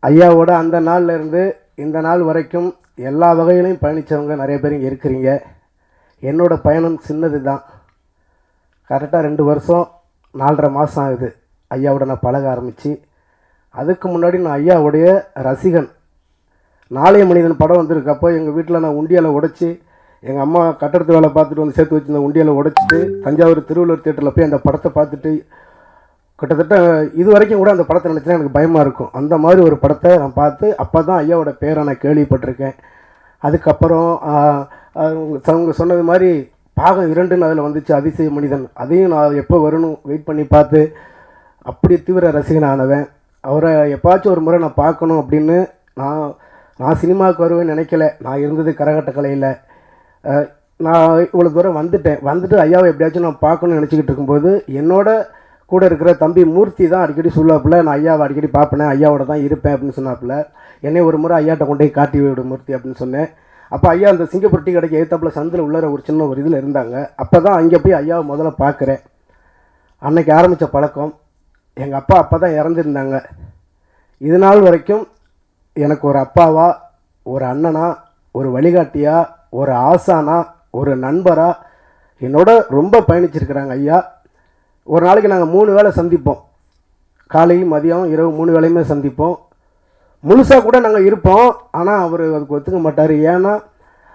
ஐயாவோட அந்த நாள்ல இருந்து இந்த நாள் வரைக்கும் எல்லா வகையிலையும் பயணித்தவங்க நிறைய பேர் இங்கே இருக்கிறீங்க. என்னோடய பயணம் சின்னது தான். கரெக்டாக 2 வருஷம் 4.5 மாதம் ஆகுது ஐயாவோட நான் பழக ஆரம்பித்து. அதுக்கு முன்னாடி நான் ஐயாவுடைய ரசிகன். நாளைய மனிதன் படம் வந்திருக்கப்போ எங்கள் வீட்டில் நான் உண்டியலை உடைச்சி, எங்கள் அம்மா கட்டடத்து வேலை பார்த்துட்டு வந்து சேர்த்து வச்சுருந்த உண்டியலை உடைச்சிட்டு தஞ்சாவூர் திருவள்ளுவர் தியேட்டரில் போய் அந்த படத்தை பார்த்துட்டு கிட்டத்தட்ட இது வரைக்கும் கூட அந்த படத்தை நினச்சினா எனக்கு பயமாக இருக்கும். அந்த மாதிரி ஒரு படத்தை நான் பார்த்து அப்போ தான் ஐயாவோட பேரை நான் கேள்விப்பட்டிருக்கேன். அதுக்கப்புறம் அவங்க சொன்னது மாதிரி பாகம் 2ன்னு அதில் வந்துச்சு, அதிசய மனிதன். அதையும் நான் எப்போ வரணும் வெயிட் பண்ணி பார்த்து அப்படி தீவிர ரசிகனானவன். அவரை எப்பாச்சும் ஒரு முறை நான் பார்க்கணும் அப்படின்னு நான் சினிமாவுக்கு வருவேன்னு நினைக்கல. நான் இருந்தது கரகாட்ட கலையில். நான் இவ்வளோ தூரம் வந்துட்டு ஐயாவை எப்படியாச்சும் நான் பார்க்கணும்னு நினச்சிக்கிட்டு இருக்கும்போது என்னோட கூட இருக்கிற தம்பி மூர்த்தி தான் அடிக்கடி சொல்லாப்புல, நான் ஐயாவை அடிக்கடி பார்ப்பேன், ஐயாவோட தான் இருப்பேன் அப்படின்னு சொன்னாப்புல. என்னை ஒரு முறை ஐயாட்ட கொண்டு போய் காட்டி விடு மூர்த்தி அப்படின்னு சொன்னேன். அப்போ ஐயா அந்த சிங்கப்பூர் டீ கடைக்கு எழுத்தாப்புல சந்தில் உள்ளற ஒரு சின்ன ஒரு இதில் இருந்தாங்க. அப்போ தான் அங்கே போய் ஐயாவை முதல்ல பார்க்குறேன். அன்னைக்கு ஆரம்பித்த பழக்கம். எங்கள் அப்பா தான் இறந்துருந்தாங்க. இது நாள் வரைக்கும் எனக்கு ஒரு அப்பாவா, ஒரு அண்ணனா, ஒரு வழிகாட்டியா, ஒரு ஆசானா, ஒரு நண்பரா என்னோட ரொம்ப பயணிச்சிருக்கிறாங்க ஐயா. ஒரு நாளைக்கு நாங்கள் 3 வேளை சந்திப்போம். காலை மதியம் இரவு 3 வேளையுமே சந்திப்போம். முழுசாக கூட நாங்கள் இருப்போம். ஆனால் அவர் அதுக்கு ஒத்துக்க மாட்டார். ஏன்னா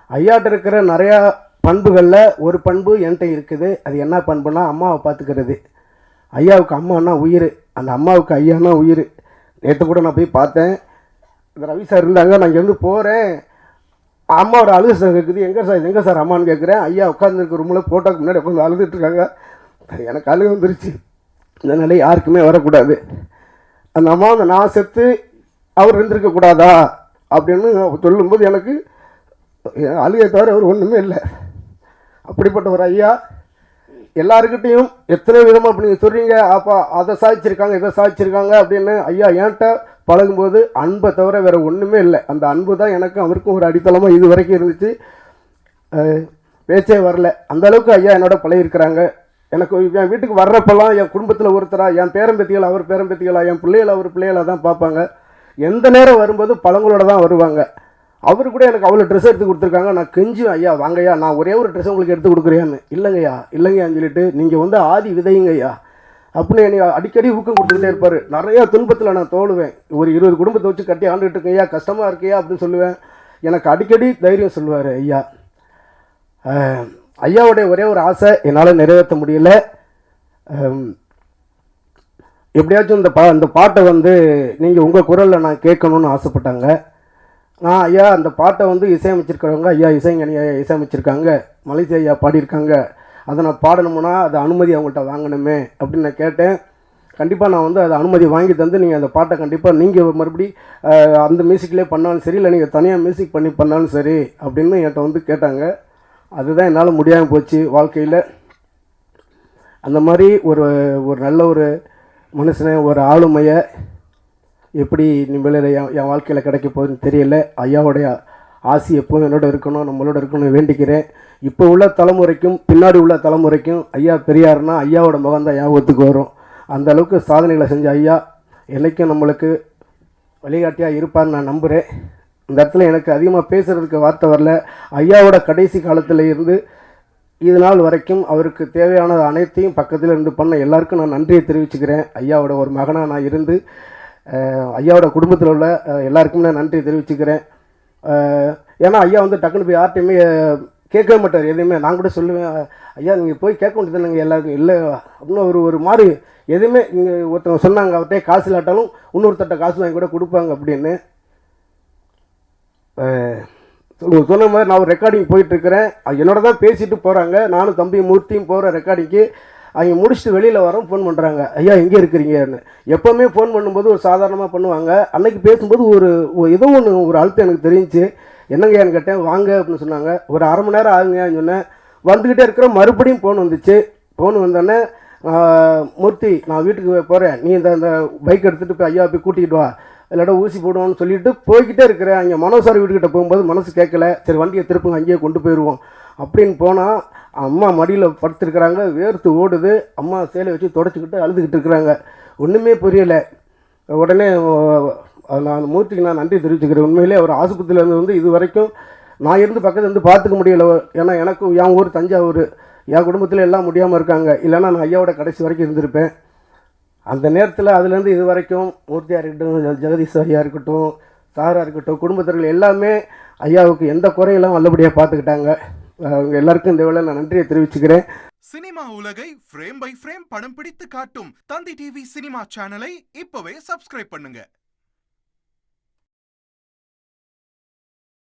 ஐயாட்ட இருக்கிற நிறையா பண்புகளில் ஒரு பண்பு என்கிட்ட இருக்குது. அது என்ன பண்புனா அம்மாவை பார்த்துக்கிறது. ஐயாவுக்கு அம்மானா உயிர், அந்த அம்மாவுக்கு ஐயானா உயிர். நேற்று கூட நான் போய் பார்த்தேன். இந்த ரவி சார் இருந்தாங்க. நான் இங்கேருந்து போகிறேன், அம்மாவோட அழுகு சார் இருக்குது. எங்கே சார் அம்மான்னு கேட்குறேன். ஐயா உட்காந்துருக்க ரூமில் ஃபோட்டோக்கு முன்னாடி உட்காந்து அழுதுட்டுருக்காங்க. எனக்கு அழுகு வந்துருச்சு. இந்த நிலை யாருக்குமே வரக்கூடாது. அந்த அம்மாவை நான் செத்து அவர் இருந்திருக்கக்கூடாதா அப்படின்னு சொல்லும்போது எனக்கு அழுகை தவிர அவர் ஒன்றுமே இல்லை. அப்படிப்பட்ட ஒரு ஐயா எல்லாருக்கிட்டையும் எத்தனை விதமாக அப்படி நீங்கள் சொல்கிறீங்க, அப்போ அதை சாதிச்சிருக்காங்க இதை சாதிச்சிருக்காங்க அப்படின்னு ஐயா என்கிட்ட பழகும்போது அன்பை தவிர வேறு ஒன்றுமே இல்லை. அந்த அன்பு தான் எனக்கும் அவருக்கும் ஒரு அடித்தளமாக இது வரைக்கும் இருந்துச்சு. பேச்சே வரல, அந்தளவுக்கு ஐயா என்னோட பழகிருக்கிறாங்க. எனக்கு என் வீட்டுக்கு வர்றப்பெல்லாம் என் குடும்பத்தில் ஒருத்தராக, என் பேரம்பேத்திகள் அவர் பேரம்பேத்திகளா, என் பிள்ளைகளை அவர் பிள்ளைகளாக தான் பார்ப்பாங்க. எந்த நேரம் வரும்போது பழங்களோட தான் வருவாங்க. அவர் கூட எனக்கு அவ்வளோ ட்ரெஸ் எடுத்து கொடுத்துருக்காங்க. நான் கெஞ்சும், ஐயா வாங்கய்யா, நான் ஒரே ஒரு ட்ரெஸ் உங்களுக்கு எடுத்து கொடுக்குறேன்னு. இல்லைங்கய்யான்னு சொல்லிட்டு நீங்கள் வந்து ஆதி விதைங்கய்யா அப்படின்னு என்னை அடிக்கடி ஊக்கம் கொடுத்துக்கிட்டே இருப்பார். நிறையா துன்பத்தில் நான் தோழுவேன். ஒரு 20 குடும்பத்தை வச்சு கட்டி ஆண்டுகிட்டு இருக்கேன், கஷ்டமாக இருக்கையா அப்படின்னு சொல்லுவேன். எனக்கு அடிக்கடி தைரியம் சொல்லுவார் ஐயா. ஐயாவுடைய ஒரே ஒரு ஆசை என்னால் நிறைவேற்ற முடியல. எப்படியாச்சும் இந்த பாட்டை வந்து நீங்கள் உங்கள் குரலில் நான் கேட்கணுன்னு ஆசைப்பட்டாங்க. ஐயா அந்த பாட்டை வந்து இசையமைச்சிருக்கிறவங்க ஐயா இசைஞானி ஐயா இசையமைச்சிருக்காங்க, மலேசியா ஐயா பாடியிருக்காங்க. அதை நான் பாடணும்னா அது அனுமதி அவங்கள்ட்ட வாங்கணுமே அப்படின்னு நான் கேட்டேன். கண்டிப்பாக நான் வந்து அதை அனுமதி வாங்கி தந்து நீங்கள் அந்த பாட்டை கண்டிப்பாக நீங்கள் மறுபடி அந்த மியூசிக்லேயே பண்ணாலும் சரி, இல்லை நீங்கள் தனியாக மியூசிக் பண்ணி பண்ணாலும் சரி அப்படின்னு என்கிட்ட வந்து கேட்டாங்க. அதுதான் என்னால் முடியாமல் போச்சு வாழ்க்கையில். அந்த மாதிரி ஒரு நல்ல ஒரு மனுஷனை, ஒரு ஆளுமையை எப்படி நிம்மதியில் என் வாழ்க்கையில் கிடைக்க போகுதுன்னு தெரியல. ஐயாவுடைய ஆசி எப்போவும் என்னோட இருக்கணும், நம்மளோட இருக்கணும்னு வேண்டிக்கிறேன். இப்போ உள்ள தலைமுறைக்கும் பின்னாடி உள்ள தலைமுறைக்கும் ஐயா பெரியார்னா ஐயாவோட முகம் தான் ஞாபகத்துக்கு வரும். அந்த அளவுக்கு சாதனைகளை செஞ்ச ஐயா என்றைக்கும் நம்மளுக்கு வழிகாட்டியாக இருப்பார்னு நான் நம்புகிறேன். இந்த இடத்துல எனக்கு அதிகமாக பேசுகிறதுக்கு வார்த்தை வரல. ஐயாவோட கடைசி காலத்தில் இருந்து இது நாள் வரைக்கும் அவருக்கு தேவையானது அனைத்தையும் பக்கத்தில் இருந்து பண்ண எல்லாருக்கும் நான் நன்றியை தெரிவிச்சுக்கிறேன். ஐயாவோட ஒரு மகனாக நான் இருந்து ஐயாவோட குடும்பத்தில் உள்ள எல்லாருக்குமே நான் நன்றியை தெரிவிச்சுக்கிறேன். ஏன்னா ஐயா வந்து டக்குன்னு போய் யார்ட்டையுமே கேட்கவே மாட்டார் எதுவுமே. நான் கூட சொல்லுவேன், ஐயா நீங்கள் போய் கேட்க வேண்டியது நாங்கள் எல்லாருக்கும் இல்லை அப்படின்னு ஒரு மாதிரி எதுவுமே. நீங்கள் ஒருத்தவங்க சொன்னாங்க அவர்கிட்ட காசு இல்லாட்டாலும் இன்னொருத்தட்ட காசு வாங்கி கூட கொடுப்பாங்க அப்படின்னு. சொன்ன மாதிரி நான் ஒரு ரெக்கார்டிங் போயிட்டுருக்கிறேன். என்னோட தான் பேசிட்டு போகிறாங்க. நானும் தம்பி மூர்த்தியும் போகிற ரெக்கார்டிங்க்கு அவங்க முடிச்சுட்டு வெளியில் வரோம். ஃபோன் பண்ணுறாங்க, ஐயா எங்கே இருக்கிறீங்கன்னு. எப்போவுமே ஃபோன் பண்ணும்போது ஒரு சாதாரணமாக பண்ணுவாங்க. அன்னைக்கு பேசும்போது ஏதோ ஒன்று ஒரு அழுத்தம் எனக்கு தெரிஞ்சு. என்னங்கய்யான்னு கேட்டேன். வாங்க அப்படின்னு சொன்னாங்க. ஒரு அரை மணி நேரம் ஆகுங்கன்னு சொன்னேன். வந்துக்கிட்டே இருக்கிற மறுபடியும் ஃபோன் வந்துச்சு. ஃபோன் வந்தோடனே மூர்த்தி நான் வீட்டுக்கு போகிறேன், நீ இந்த பைக் எடுத்துகிட்டு போய் ஐயா போய் கூட்டிகிட்டு வா, இல்லாட்ட ஊசி போடுவோன்னு சொல்லிட்டு போய்கிட்டே இருக்கிறேன். அங்கே மனோசார் வீட்டுக்கிட்ட போகும்போது மனசு கேட்கல. சரி வண்டியை திருப்புங்க, அங்கேயே கொண்டு போயிடுவோம் அப்படின்னு போனால் அம்மா மடியில் படுத்துருக்குறாங்க. வேர்த்து ஓடுது. அம்மா சேலை வச்சு தொடச்சிக்கிட்டு அழுதுகிட்டு இருக்கிறாங்க. ஒன்றுமே புரியலை. உடனே நான் அந்த மூர்த்திக்கு நான் நன்றி தெரிவிச்சுக்கிறேன். உண்மையிலே அவர் ஆஸ்பத்திரியிலேருந்து வந்து இது வரைக்கும் நான் இருந்து பக்கத்தில் இருந்து பார்த்துக்க முடியல. ஏன்னா எனக்கும் என் ஊர் தஞ்சாவூர், என் குடும்பத்தில் எல்லாம் முடியாமல் இருக்காங்க. இல்லைன்னா நான் ஐயாவோட கடைசி வரைக்கும் இருந்திருப்பேன். அந்த நேரத்தில் அதுலேருந்து இது வரைக்கும் மூர்த்தியாக இருக்கட்டும், ஜெகதீஷ் ஐயா இருக்கட்டும், சாராக இருக்கட்டும், குடும்பத்தினர்கள் எல்லாமே ஐயாவுக்கு எந்த குறையெல்லாம் நல்லபடியாக பார்த்துக்கிட்டாங்க. அவங்க எல்லாருக்கும் இந்த வேளை நான் நன்றியை தெரிவிச்சுக்கிறேன். சினிமா உலகை ஃப்ரேம் பை ஃப்ரேம் படம் பிடித்து காட்டும் தந்தி டிவி சினிமா சேனலை இப்பவே சப்ஸ்கிரைப் பண்ணுங்க.